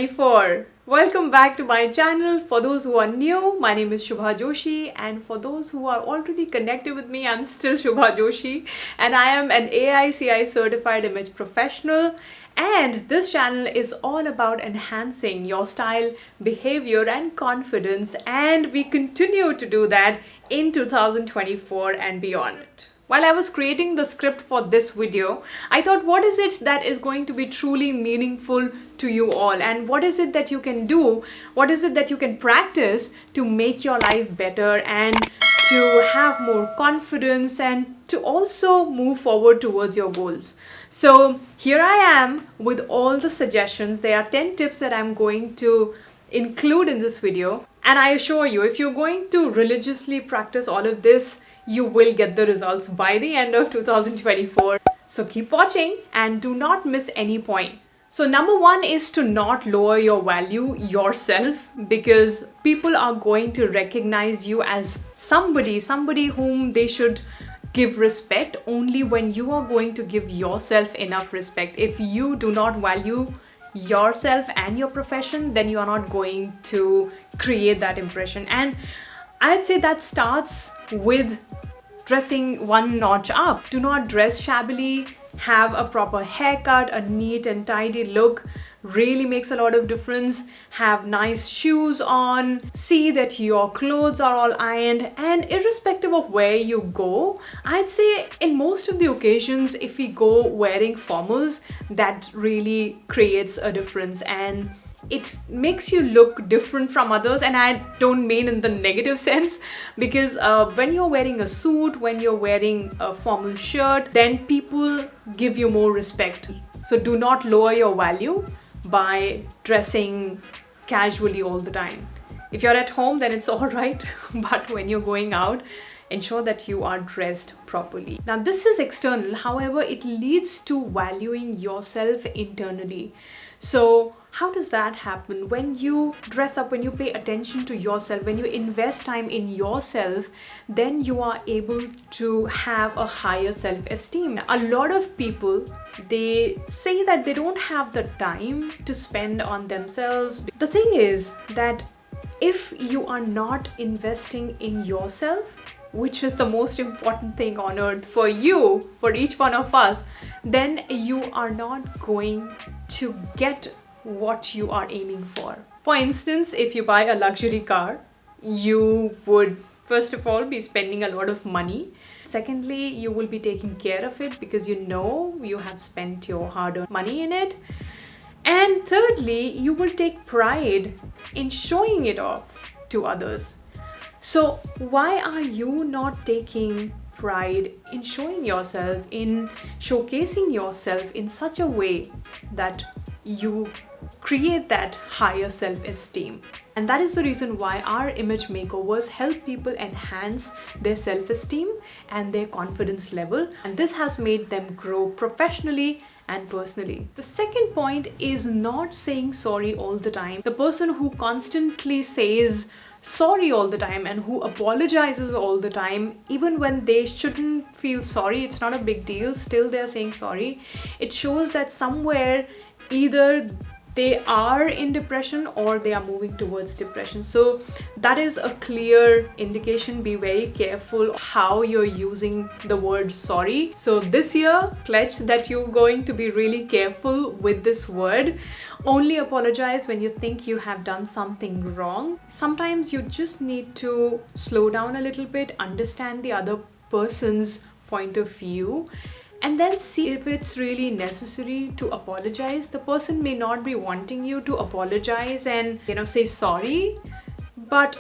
2024. Welcome back to my channel. For those who are new, my name is Shubha Joshi, and for those who are already connected with me, I'm still Shubha Joshi, and I am an AICI certified image professional. And this channel is all about enhancing your style, behavior, and confidence, and we continue to do that in 2024 and beyond. While I was creating the script for this video, I thought, what is it that is going to be truly meaningful to you all? And what is it that you can do? What is it that you can practice to make your life better and to have more confidence and to also move forward towards your goals? So here I am with all the suggestions. There are 10 tips that I'm going to include in this video. And I assure you, if you're going to religiously practice all of this, you will get the results by the end of 2024. So keep watching and do not miss any point. So number one is to not lower your value yourself, because people are going to recognize you as somebody whom they should give respect only when you are going to give yourself enough respect. If you do not value yourself and your profession, then you are not going to create that impression. And I'd say that starts with dressing one notch up. Do not dress shabbily. Have a proper haircut. A neat and tidy look really makes a lot of difference. Have nice shoes on. See that your clothes are all ironed. And irrespective of where you go, I'd say in most of the occasions, if we go wearing formals, that really creates a difference and it makes you look different from others. And I don't mean in the negative sense, because when you're wearing a suit, when you're wearing a formal shirt, then people give you more respect. So do not lower your value by dressing casually all the time. If you're at home, then it's all right. But when you're going out, ensure that you are dressed properly. Now, this is external. However, it leads to valuing yourself internally. So how does that happen? When you dress up, when you pay attention to yourself, when you invest time in yourself, then you are able to have a higher self-esteem. A lot of people, they say that they don't have the time to spend on themselves. The thing is that if you are not investing in yourself, which is the most important thing on earth for you, for each one of us, then you are not going to get what you are aiming for. For instance, if you buy a luxury car, you would first of all be spending a lot of money. Secondly, you will be taking care of it because you know you have spent your hard-earned money in it. And thirdly, you will take pride in showing it off to others. So why are you not taking pride in showing yourself, in showcasing yourself in such a way that you create that higher self-esteem? And that is the reason why our image makeovers help people enhance their self-esteem and their confidence level. And this has made them grow professionally and personally. The second point is not saying sorry all the time. The person who constantly says sorry all the time and who apologizes all the time, even when they shouldn't feel sorry, it's not a big deal, still they're saying sorry. It shows that somewhere either they are in depression or they are moving towards depression. So that is a clear indication. Be very careful how you're using the word sorry. So this year, pledge that you're going to be really careful with this word. Only apologize when you think you have done something wrong. Sometimes you just need to slow down a little bit, understand the other person's point of view, and then see if it's really necessary to apologize. The person may not be wanting you to apologize and, say sorry, but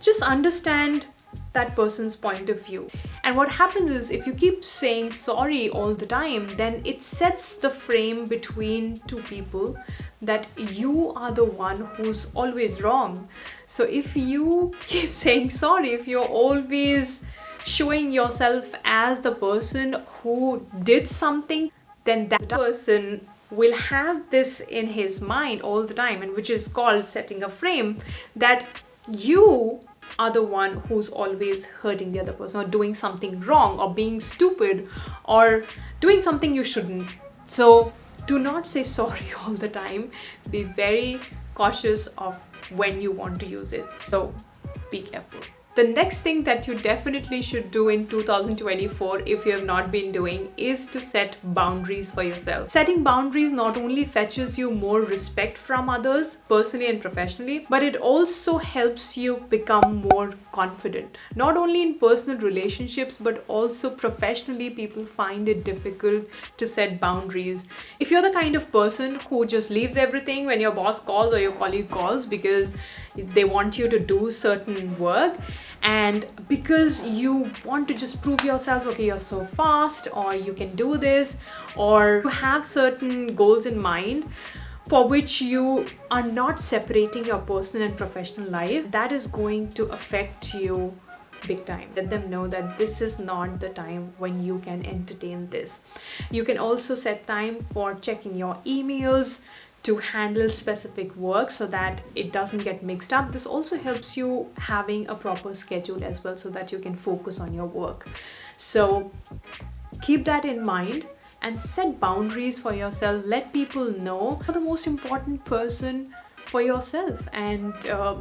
just understand that person's point of view. And what happens is, if you keep saying sorry all the time, then it sets the frame between two people that you are the one who's always wrong. So if you keep saying sorry, if you're always showing yourself as the person who did something, then that person will have this in his mind all the time, and which is called setting a frame, that you are the one who's always hurting the other person or doing something wrong or being stupid or doing something you shouldn't. So do not say sorry all the time. Be very cautious of when you want to use it. So be careful. The next thing that you definitely should do in 2024, if you have not been doing, is to set boundaries for yourself. Setting boundaries not only fetches you more respect from others, personally and professionally, but it also helps you become more confident. Not only in personal relationships, but also professionally, people find it difficult to set boundaries. If you're the kind of person who just leaves everything when your boss calls or your colleague calls because they want you to do certain work, and because you want to just prove yourself, okay, you're so fast, or you can do this, or you have certain goals in mind for which you are not separating your personal and professional life, that is going to affect you big time. Let them know that this is not the time when you can entertain this. You can also set time for checking your emails, to handle specific work so that it doesn't get mixed up. This also helps you having a proper schedule as well so that you can focus on your work. So keep that in mind and set boundaries for yourself. Let people know you're the most important person for yourself, and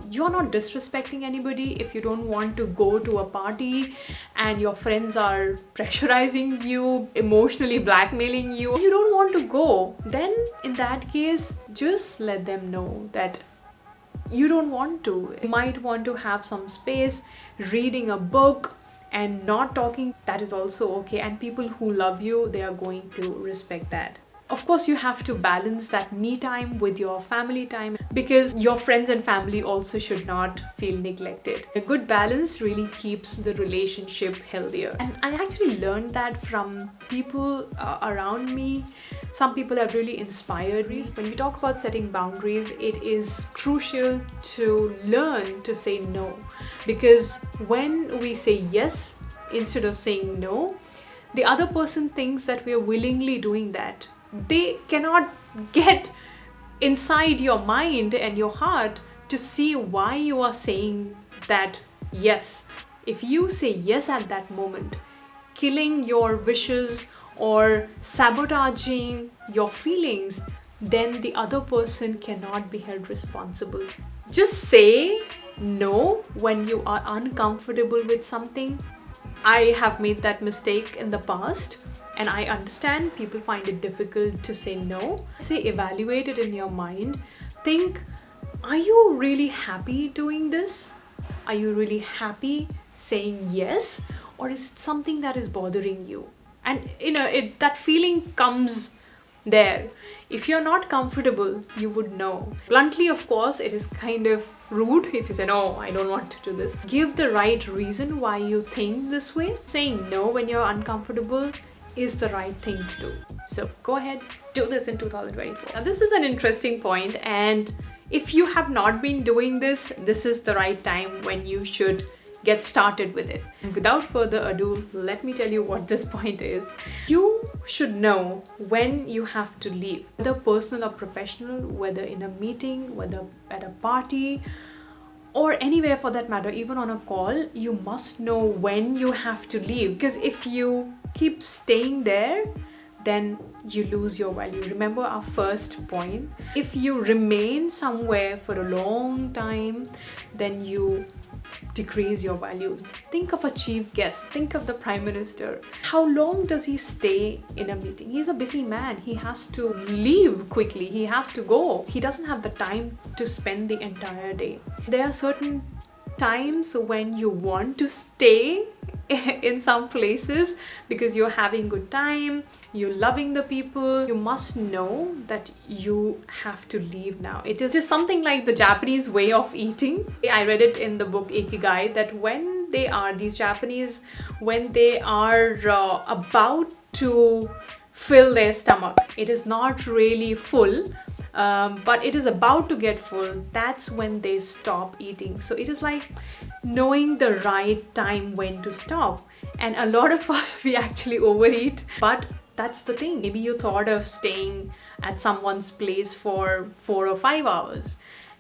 you are not disrespecting anybody. If you don't want to go to a party and your friends are pressurizing you, emotionally blackmailing you, and you don't want to go, then in that case, just let them know that you don't want to. You might want to have some space, reading a book and not talking. That is also okay, and people who love you, they are going to respect that. Of course, you have to balance that me time with your family time, because your friends and family also should not feel neglected. A good balance really keeps the relationship healthier. And I actually learned that from people around me. Some people have really inspired me. When we talk about setting boundaries, it is crucial to learn to say no, because when we say yes instead of saying no, the other person thinks that we are willingly doing that. They cannot get inside your mind and your heart to see why you are saying that yes. If you say yes at that moment, killing your wishes or sabotaging your feelings, then the other person cannot be held responsible. Just say no when you are uncomfortable with something. I have made that mistake in the past, and I understand people find it difficult to say no. Say, evaluate it in your mind. Think, are you really happy doing this? Are you really happy saying yes? Or is it something that is bothering you? And that feeling comes there. If you're not comfortable, you would know. Bluntly, of course, it is kind of rude if you say, no, I don't want to do this. Give the right reason why you think this way. Saying no when you're uncomfortable is the right thing to do. So go ahead, do this in 2024. Now, this is an interesting point, and if you have not been doing this, this is the right time when you should get started with it. And without further ado, let me tell you what this point is. You should know when you have to leave, whether personal or professional, whether in a meeting, whether at a party, or anywhere for that matter, even on a call. You must know when you have to leave, because if you keep staying there, then you lose your value. Remember our first point. If you remain somewhere for a long time, then you decrease your values. Think of a chief guest. Think of the Prime Minister. How long does he stay in a meeting? He's a busy man. He has to leave quickly. He has to go. He doesn't have the time to spend the entire day. There are certain times when you want to stay in some places because you're having good time, you're loving the people. You must know that you have to leave now. It is just something like the Japanese way of eating. I read it in the book Ikigai that when these Japanese, when they are about to fill their stomach, it is not really full, but it is about to get full, that's when they stop eating. So it is like knowing the right time when to stop. And a lot of us, we actually overeat, but that's the thing. Maybe you thought of staying at someone's place for 4 or 5 hours.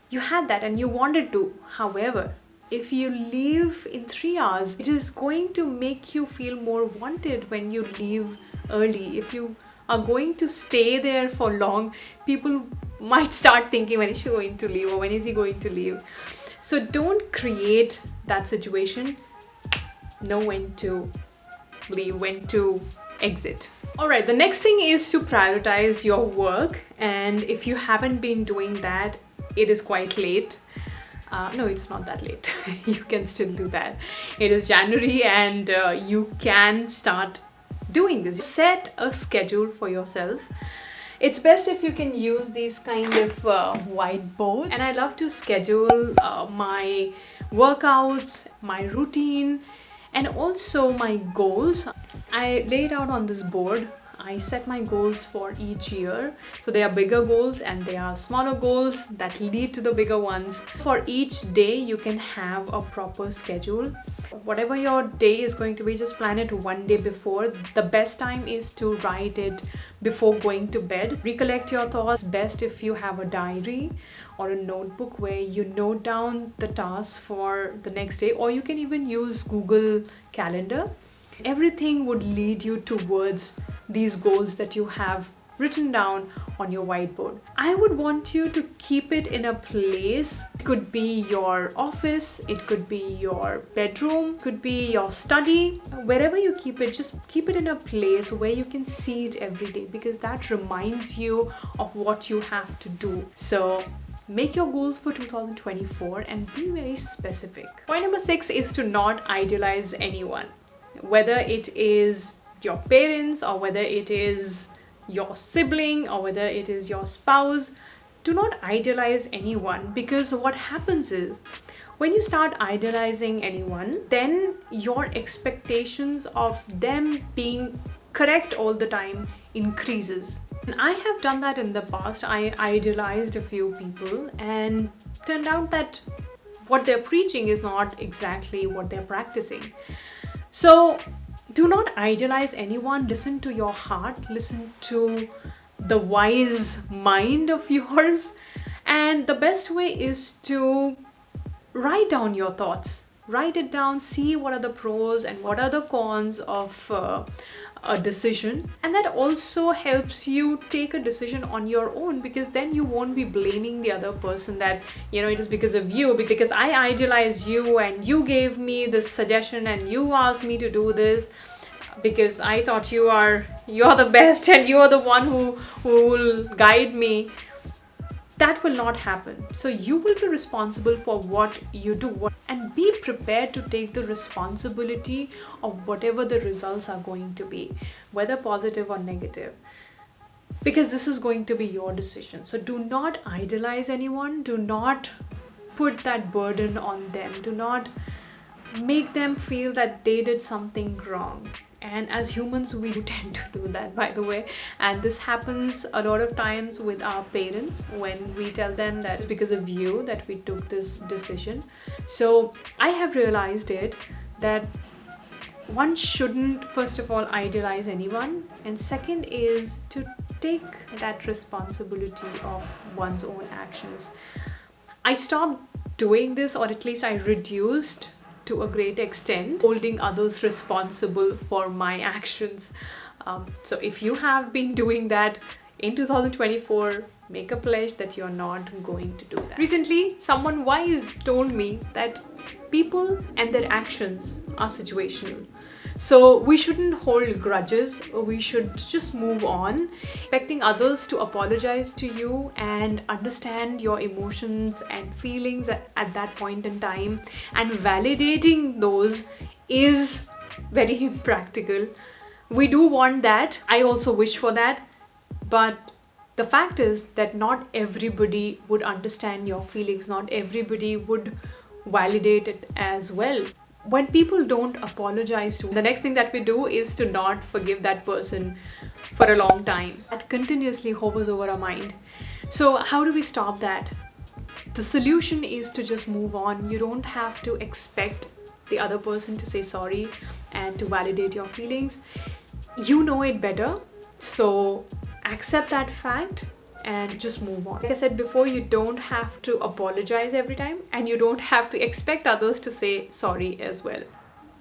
You had that and you wanted to. However, if you leave in 3 hours, it is going to make you feel more wanted when you leave early. If you are going to stay there for long, people might start thinking, when is she going to leave or when is he going to leave? So don't create that situation. Know when to leave, when to exit. Alright, the next thing is to prioritize your work, and if you haven't been doing that, it is quite late. No, it's not that late. You can still do that. It is January and you can start doing this. Set a schedule for yourself. It's best if you can use these kind of whiteboards. And I love to schedule my workouts, my routine, and also my goals. I lay it out on this board. I set my goals for each year. So there are bigger goals and there are smaller goals that lead to the bigger ones. For each day, you can have a proper schedule. Whatever your day is going to be, just plan it one day before. The best time is to write it before going to bed. Recollect your thoughts. Best if you have a diary or a notebook where you note down the tasks for the next day, or you can even use Google Calendar. Everything would lead you towards these goals that you have written down on your whiteboard. I would want you to keep it in a place. It could be your office, it could be your bedroom, it could be your study. Wherever you keep it, just keep it in a place where you can see it every day, because that reminds you of what you have to do. So make your goals for 2024 and be very specific. Point number 6 is to not idealize anyone. Whether it is your parents or whether it is your sibling or whether it is your spouse, do not idealize anyone, because what happens is when you start idealizing anyone, then your expectations of them being correct all the time increases. And I have done that in the past. I idealized a few people and turned out that what they're preaching is not exactly what they're practicing. So do not idealize anyone. Listen to your heart, listen to the wise mind of yours. And the best way is to write down your thoughts. Write it down, see what are the pros and what are the cons of a decision. And that also helps you take a decision on your own, because then you won't be blaming the other person that, you know, it is because of you, because I idealize you and you gave me this suggestion and you asked me to do this because I thought you're the best and you are the one who will guide me. That will not happen. So you will be responsible for what you do, and be prepared to take the responsibility of whatever the results are going to be, whether positive or negative, because this is going to be your decision. So do not idealize anyone. Do not put that burden on them. Do not make them feel that they did something wrong. And as humans, we tend to do that, by the way. And this happens a lot of times with our parents when we tell them that it's because of you that we took this decision. So I have realized that one shouldn't, first of all, idealize anyone. And second is to take that responsibility of one's own actions. I stopped doing this, or at least I reduced to a great extent holding others responsible for my actions. So if you have been doing that in 2024, make a pledge that you're not going to do that. Recently, someone wise told me that people and their actions are situational. So we shouldn't hold grudges. We should just move on. Expecting others to apologize to you and understand your emotions and feelings at that point in time and validating those is very impractical. We do want that. I also wish for that. But the fact is that not everybody would understand your feelings. Not everybody would validate it as well. When people don't apologize to, the next thing that we do is to not forgive that person for a long time. That continuously hovers over our mind. So how do we stop that? The solution is to just move on. You don't have to expect the other person to say sorry and to validate your feelings. You know it better. So accept that fact and just move on. Like I said before, you don't have to apologize every time, and you don't have to expect others to say sorry as well.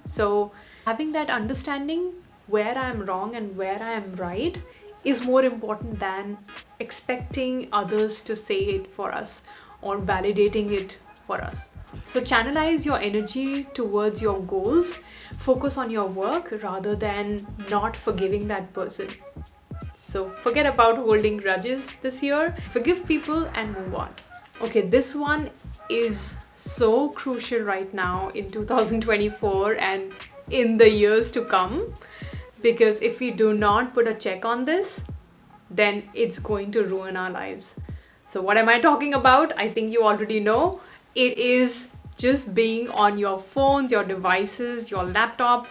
So having that understanding where I am wrong and where I am right is more important than expecting others to say it for us or validating it for us. So channelize your energy towards your goals, focus on your work rather than not forgiving that person. So forget about holding grudges this year, forgive people and move on. Okay, this one is so crucial right now in 2024 and in the years to come, because if we do not put a check on this, then it's going to ruin our lives. So what am I talking about? I think you already know. It is just being on your phones, your devices, your laptop.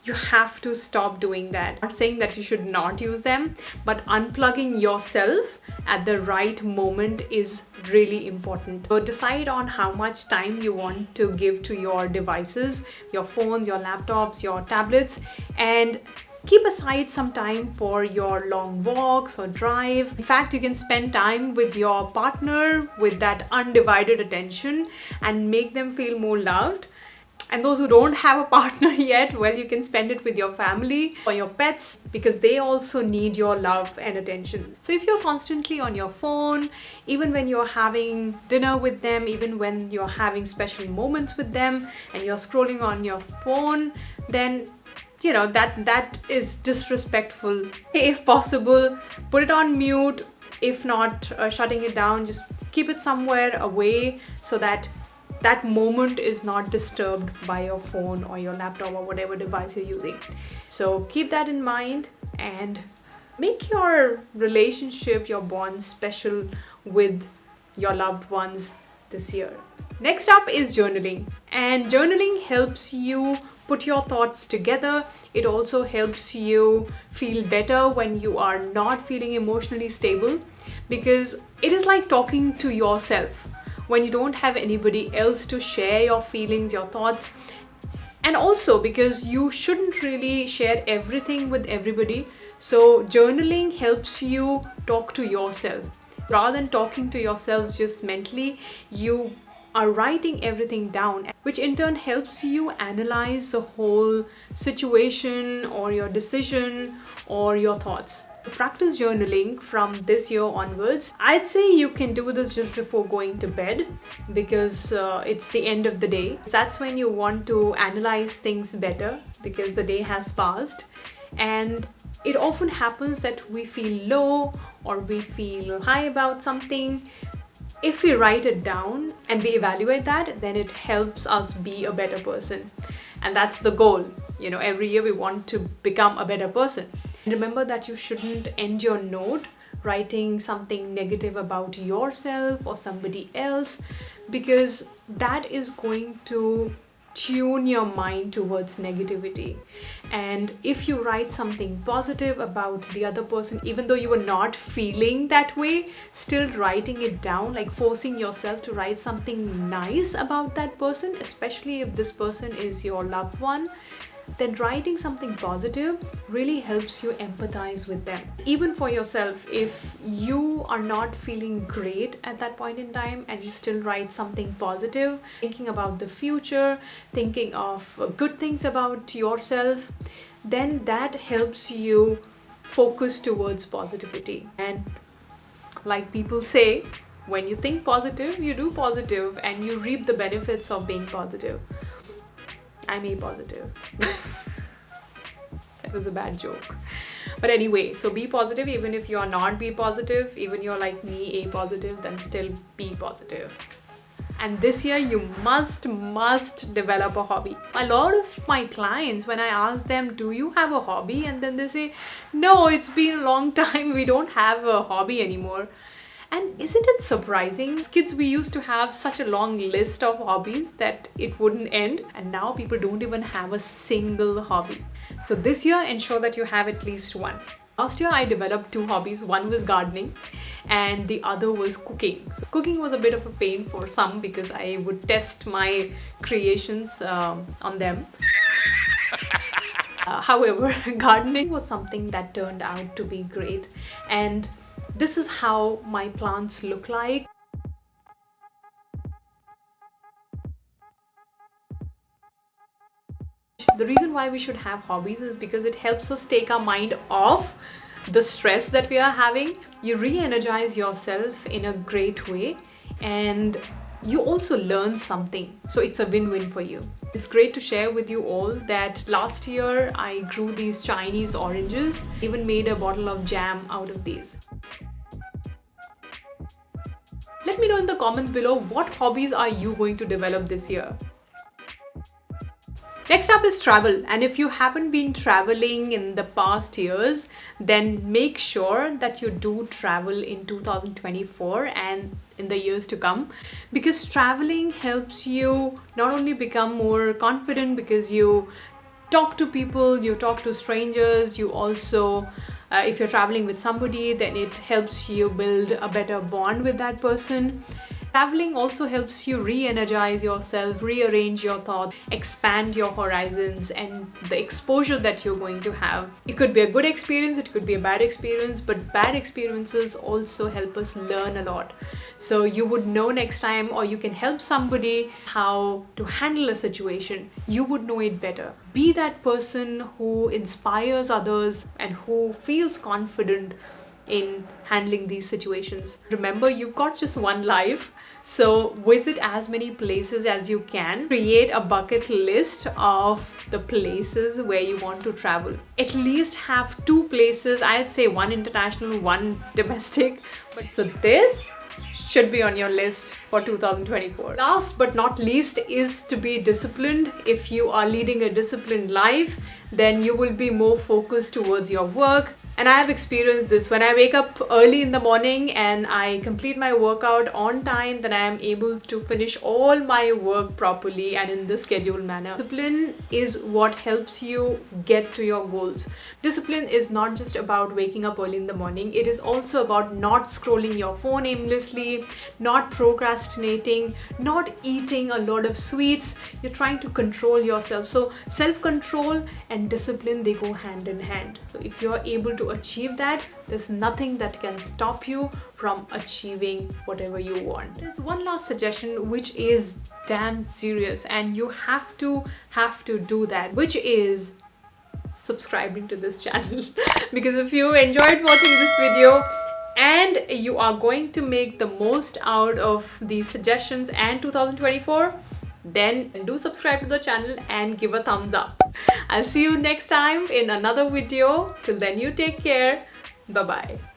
You have to stop doing that. I'm not saying that you should not use them, but unplugging yourself at the right moment is really important. So decide on how much time you want to give to your devices, your phones, your laptops, your tablets, and keep aside some time for your long walks or drive. In fact, you can spend time with your partner with that undivided attention and make them feel more loved. And those who don't have a partner yet, well, you can spend it with your family or your pets, because they also need your love and attention. So if you're constantly on your phone, even when you're having dinner with them, even when you're having special moments with them and you're scrolling on your phone, then you know that is disrespectful. If possible, put it on mute. If not, shutting it down, just keep it somewhere away so that that moment is not disturbed by your phone or your laptop or whatever device you're using. So keep that in mind and make your relationship, your bond special with your loved ones this year. Next up is journaling. And journaling helps you put your thoughts together. It also helps you feel better when you are not feeling emotionally stable, because it is like talking to yourself when you don't have anybody else to share your feelings, your thoughts. And also because you shouldn't really share everything with everybody. So journaling helps you talk to yourself. Rather than talking to yourself just mentally, you are writing everything down, which in turn helps you analyze the whole situation or your decision or your thoughts. Practice journaling from this year onwards. I'd say you can do this just before going to bed, because it's the end of the day. That's when you want to analyze things better, because the day has passed. And it often happens that we feel low or we feel high about something. If we write it down and we evaluate that, then it helps us be a better person. And that's the goal. You know, every year we want to become a better person. Remember that you shouldn't end your note writing something negative about yourself or somebody else, because that is going to tune your mind towards negativity. And if you write something positive about the other person, even though you were not feeling that way, still writing it down, like forcing yourself to write something nice about that person, especially if this person is your loved one, then writing something positive really helps you empathize with them. Even for yourself, if you are not feeling great at that point in time and you still write something positive, thinking about the future, thinking of good things about yourself, then that helps you focus towards positivity. And like people say, when you think positive, you do positive and you reap the benefits of being positive. I'm A positive. That was a bad joke. But anyway, so be positive. Even if you're not B positive, even you're like me, A positive, then still be positive. And this year you must develop a hobby. A lot of my clients, when I ask them, do you have a hobby? And then they say, no, it's been a long time. We don't have a hobby anymore. And isn't it surprising? As kids, we used to have such a long list of hobbies that it wouldn't end. And now people don't even have a single hobby. So this year, ensure that you have at least one. Last year, I developed two hobbies. One was gardening and the other was cooking. So cooking was a bit of a pain for some because I would test my creations on them. However, gardening was something that turned out to be great. And this is how my plants look like. The reason why we should have hobbies is because it helps us take our mind off the stress that we are having. You re-energize yourself in a great way, and you also learn something. So it's a win-win for you. It's great to share with you all that last year I grew these Chinese oranges, even made a bottle of jam out of these. Let me know in the comments below, what hobbies are you going to develop this year? Next up is travel, and if you haven't been traveling in the past years, then make sure that you do travel in 2024 and in the years to come, because traveling helps you not only become more confident because you talk to people, you talk to strangers, you also if you're traveling with somebody, then it helps you build a better bond with that person. Traveling also helps you re-energize yourself, rearrange your thoughts, expand your horizons and the exposure that you're going to have. It could be a good experience, it could be a bad experience, but bad experiences also help us learn a lot. So you would know next time, or you can help somebody how to handle a situation. You would know it better. Be that person who inspires others and who feels confident in handling these situations. Remember, you've got just one life, so visit as many places as you can. Create a bucket list of the places where you want to travel. At least have 2 places, I'd say 1 international, 1 domestic. So this should be on your list for 2024. Last but not least is to be disciplined. If you are leading a disciplined life, then you will be more focused towards your work. And I have experienced this. When I wake up early in the morning and I complete my workout on time, then I am able to finish all my work properly and in the scheduled manner. Discipline is what helps you get to your goals. Discipline is not just about waking up early in the morning. It is also about not scrolling your phone aimlessly, not procrastinating, not eating a lot of sweets. You're trying to control yourself. So self-control and discipline, they go hand in hand. So if you're able to achieve that, there's nothing that can stop you from achieving whatever you want. There's one last suggestion which is damn serious, and you have to do that, which is subscribing to this channel. Because if you enjoyed watching this video and you are going to make the most out of these suggestions and 2024, then do subscribe to the channel and give a thumbs up. I'll see you next time in another video. Till then, you take care. Bye bye.